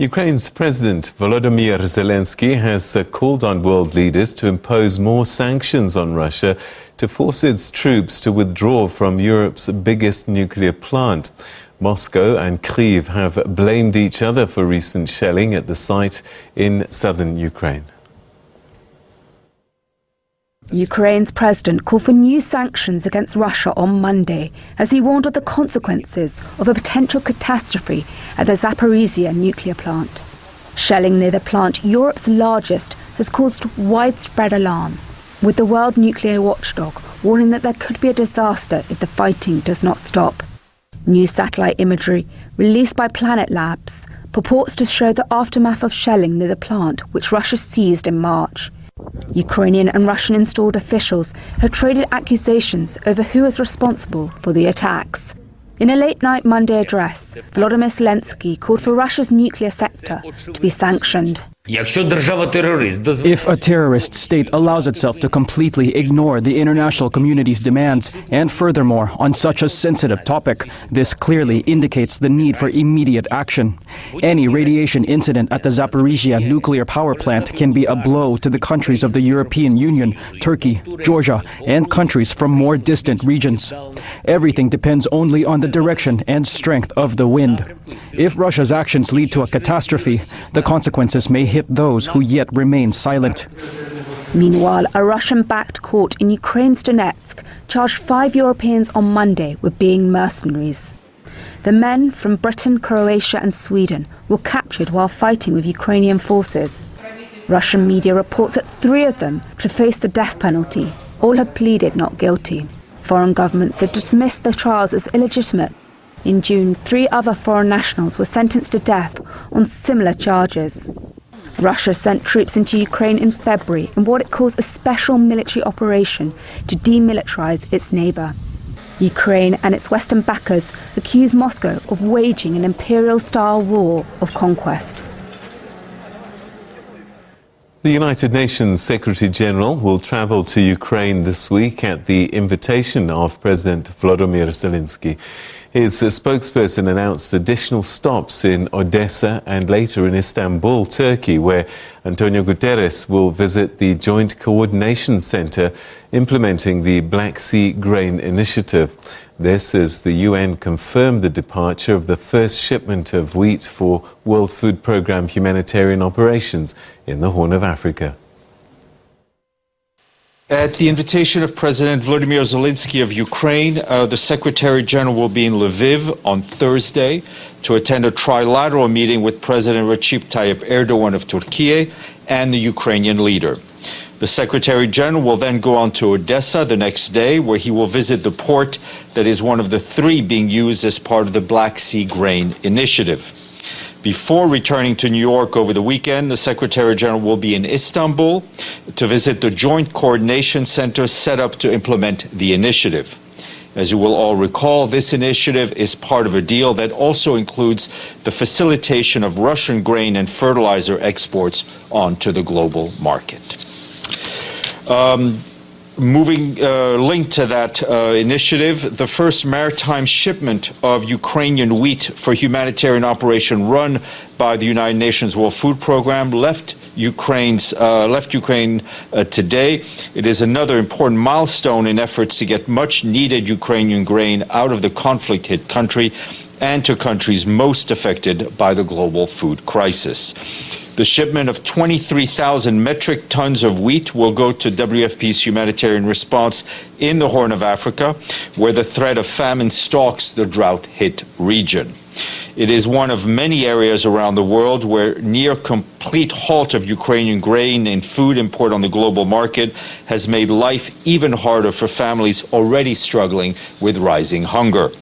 Ukraine's President Volodymyr Zelenskyy has called on world leaders to impose more sanctions on Russia to force its troops to withdraw from Europe's biggest nuclear plant. Moscow and Kiev have blamed each other for recent shelling at the site in southern Ukraine. Ukraine's president called for new sanctions against Russia on Monday as he warned of the consequences of a potential catastrophe at the Zaporizhzhia nuclear plant. Shelling near the plant, Europe's largest, has caused widespread alarm, with the World Nuclear Watchdog warning that there could be a disaster if the fighting does not stop. New satellite imagery released by Planet Labs purports to show the aftermath of shelling near the plant, which Russia seized in March. Ukrainian and Russian installed officials have traded accusations over who is responsible for the attacks. In a late-night Monday address, Volodymyr Zelenskyy called for Russia's nuclear sector to be sanctioned. If a terrorist state allows itself to completely ignore the international community's demands, and furthermore, on such a sensitive topic, this clearly indicates the need for immediate action. Any radiation incident at the Zaporizhzhia nuclear power plant can be a blow to the countries of the European Union, Turkey, Georgia, and countries from more distant regions. Everything depends only on the direction and strength of the wind. If Russia's actions lead to a catastrophe, the consequences may hit those who yet remain silent. Meanwhile, a Russian-backed court in Ukraine's Donetsk charged 5 Europeans on Monday with being mercenaries. The men from Britain, Croatia and Sweden were captured while fighting with Ukrainian forces. Russian media reports that 3 of them could face the death penalty. All have pleaded not guilty. Foreign governments have dismissed their trials as illegitimate. In June, 3 other foreign nationals were sentenced to death on similar charges. Russia sent troops into Ukraine in February in what it calls a special military operation to demilitarize its neighbor. Ukraine and its Western backers accuse Moscow of waging an imperial-style war of conquest. The United Nations Secretary-General will travel to Ukraine this week at the invitation of President Volodymyr Zelenskyy. His spokesperson announced additional stops in Odessa and later in Istanbul, Turkey, where Antonio Guterres will visit the Joint Coordination Center implementing the Black Sea Grain Initiative. This as the UN confirmed the departure of the first shipment of wheat for World Food Programme humanitarian operations in the Horn of Africa. At the invitation of President Volodymyr Zelenskyy of Ukraine, the Secretary-General will be in Lviv on Thursday to attend a trilateral meeting with President Recep Tayyip Erdogan of Turkey and the Ukrainian leader. The Secretary-General will then go on to Odessa the next day, where he will visit the port that is one of the 3 being used as part of the Black Sea Grain Initiative. Before returning to New York over the weekend, the Secretary-General will be in Istanbul to visit the Joint Coordination Center set up to implement the initiative. As you will all recall, this initiative is part of a deal that also includes the facilitation of Russian grain and fertilizer exports onto the global market. Linked to that initiative, the first maritime shipment of Ukrainian wheat for humanitarian operation run by the United Nations World Food Programme left Ukraine today. It is another important milestone in efforts to get much-needed Ukrainian grain out of the conflict-hit country and to countries most affected by the global food crisis. The shipment of 23,000 metric tons of wheat will go to WFP's humanitarian response in the Horn of Africa, where the threat of famine stalks the drought-hit region. It is one of many areas around the world where near complete halt of Ukrainian grain and food import on the global market has made life even harder for families already struggling with rising hunger.